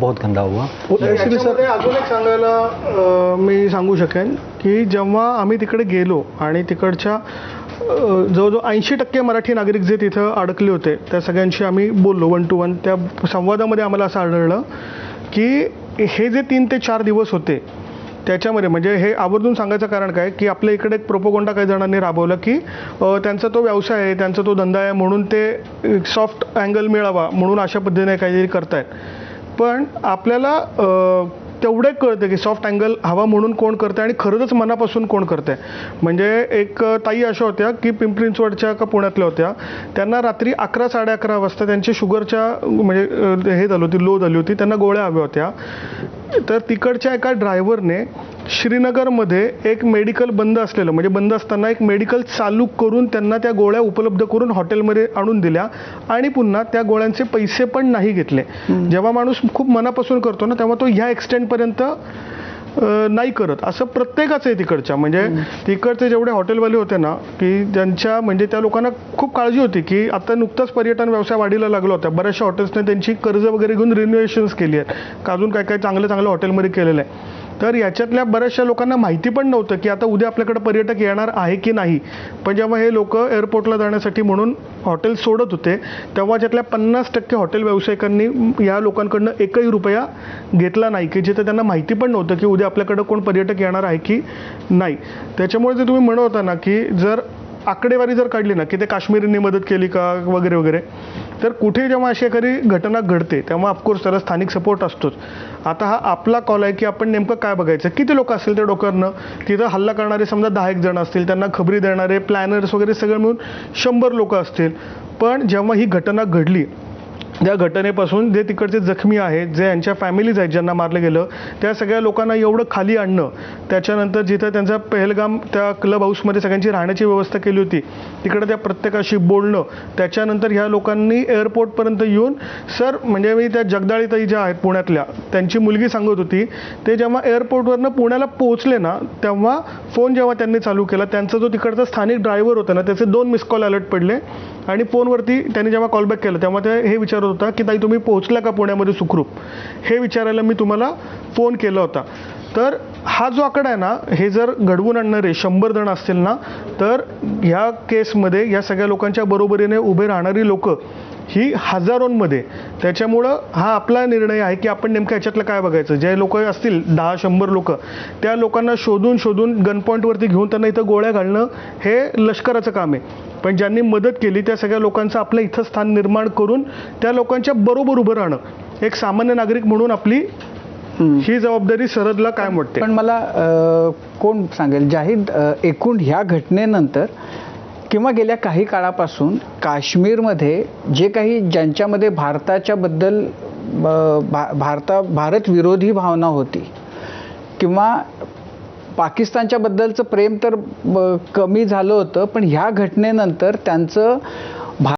बहुत गंदा हुआ। याच्यामध्ये अजून एक सांगायला मी सांगू शकेन की जेव्हा आम्ही तिकडे गेलो आणि तिकडच्या जवळजवळ 80% मराठी नागरिक जे तिथं अडकले होते त्या सगळ्यांशी आम्ही बोललो 1 to 1. त्या संवादामध्ये आम्हाला असं आढळलं की हे जे 3 ते 4 दिवस होते त्याच्यामध्ये, म्हणजे हे आवर्जून सांगायचं कारण काय की आपल्या इकडे एक प्रोपोगंडा काही जणांनी राबवला की त्यांचा तो व्यवसाय आहे, त्यांचा तो धंदा आहे, म्हणून ते सॉफ्ट अँगल मिळावा म्हणून अशा पद्धतीने काहीतरी करतायत. पण आपल्याला तेवढे कळतं की सॉफ्ट अँगल हवा म्हणून कोण करतं आणि खरंच मनापासून कोण करतं आहे. म्हणजे एक ताई अशा होत्या की पिंपरी चिंचवडच्या का पुण्यातल्या होत्या, त्यांना रात्री 11 साडे 11 वाजता त्यांची शुगरच्या म्हणजे हे झाली होती, लो झाली होती, त्यांना गोळ्या हव्या होत्या. तर तिकडच्या एका ड्रायव्हरने श्रीनगरमध्ये एक मेडिकल बंद असलेलं, म्हणजे बंद असताना एक मेडिकल चालू करून त्यांना त्या गोळ्या उपलब्ध करून हॉटेलमध्ये आणून दिल्या आणि पुन्हा त्या गोळ्यांचे पैसे पण नाही घेतले. जेव्हा माणूस खूप मनापासून करतो ना तेव्हा तो ह्या एक्सटेंटपर्यंत नाही करत. असं प्रत्येकाचं आहे तिकडच्या. म्हणजे तिकडचे जेवढे हॉटेलवाले होते ना की ज्यांच्या म्हणजे त्या लोकांना खूप काळजी होती की आता नुकताच पर्यटन व्यवसाय वाढीला लागला होता. बऱ्याचशा हॉटेल्सने त्यांची कर्ज वगैरे घेऊन रिनोव्हेशन्स केली आहेत, अजून काय काय चांगलं चांगलं हॉटेलमध्ये केलेलं आहे. तर याच्यातल्या बऱ्याचशा लोकांना माहिती पण नव्हतं की आता उद्या आपल्याकडे पर्यटक येणार आहे की नाही. पण जेव्हा हे लोक एअरपोर्टला जाण्यासाठी म्हणून हॉटेल सोडत होते तेव्हा त्यातल्या 50% हॉटेल व्यावसायिकांनी या लोकांकडनं एकही रुपया घेतला नाही, की जिथे त्यांना माहिती पण नव्हतं की उद्या आपल्याकडं कोण पर्यटक येणार आहे की नाही. त्याच्यामुळे जे तुम्ही म्हणत होता ना की जर आकडेवारी जर काढली ना की ते काश्मीरींनी मदत केली का वगैरे वगैरे, तर कुठे जेव्हा अशी एखादी घटना घडते तेव्हा ऑफकोर्स त्याला स्थानिक सपोर्ट असतोच. आता हा आपला कॉल आहे की आपण नेमकं काय बघायचं, किती लोक असतील त्या डोक्यावरनं. तिथं हल्ला करणारे समजा 10 जण असतील, त्यांना खबरी देणारे प्लॅनर्स वगैरे सगळं मिळून 100 लोक असतील. पण जेव्हा ही घटना घडली त्या घटनेपासून जे तिकडचे जखमी आहेत, जे यांच्या फॅमिलीज आहेत ज्यांना मारलं गेलं, त्या सगळ्या लोकांना एवढं खाली आणणं, त्याच्यानंतर जिथं त्यांचा पहलगाम त्या क्लब हाऊसमध्ये सगळ्यांची राहण्याची व्यवस्था केली होती तिकडं त्या प्रत्येकाशी बोलणं, त्याच्यानंतर ह्या लोकांनी एअरपोर्टपर्यंत येऊन सर म्हणजे मी त्या जगदाळीताई ज्या आहेत पुण्यातल्या त्यांची मुलगी सांगत होती, ते जेव्हा एअरपोर्टवरनं पुण्याला पोहोचले ना तेव्हा फोन जेव्हा त्यांनी चालू केला, त्यांचा जो तिकडचा स्थानिक ड्रायव्हर होता ना त्याचे 2 मिस कॉल अलर्ट पडले आणि फोनवरती त्यांनी जेव्हा कॉलबॅक केलं तेव्हा ते हे विचारत होता की ताई तुम्ही पोहोचला का पुण्यामध्ये सुखरूप, हे विचारायला मी तुम्हाला फोन केला होता. तर हा जो आकडा आहे ना, हे जर घडवून आणणारे 100 जण असतील ना तर ह्या केसमध्ये या सगळ्या लोकांच्या बरोबरीने उभे राहणारी लोक ही हजारोंमध्ये. त्याच्यामुळं हा आपला निर्णय आहे की आपण नेमकं याच्यातलं काय बघायचं. जे लोक असतील 10-100 लोक, त्या लोकांना शोधून शोधून गन पॉईंटवरती घेऊन त्यांना इथं गोळ्या घालणं हे लष्कराचं काम आहे. पण ज्यांनी मदत केली त्या सगळ्या लोकांचं आपलं इथं स्थान निर्माण करून त्या लोकांच्या बरोबर उभं राहणं, एक सामान्य नागरिक म्हणून आपली ही जबाबदारी सरदला कायम वाटते. पण मला कोण सांगेल जाहीद, एकूण ह्या घटनेनंतर किंवा गेल्या काही काळापासून काश्मीरमध्ये जे काही ज्यांच्यामध्ये भारताच्याबद्दल भारत विरोधी भावना होती किंवा पाकिस्तानच्या बद्दलचं प्रेम तर कमी झालं होतं, पण ह्या घटनेनंतर त्यांचं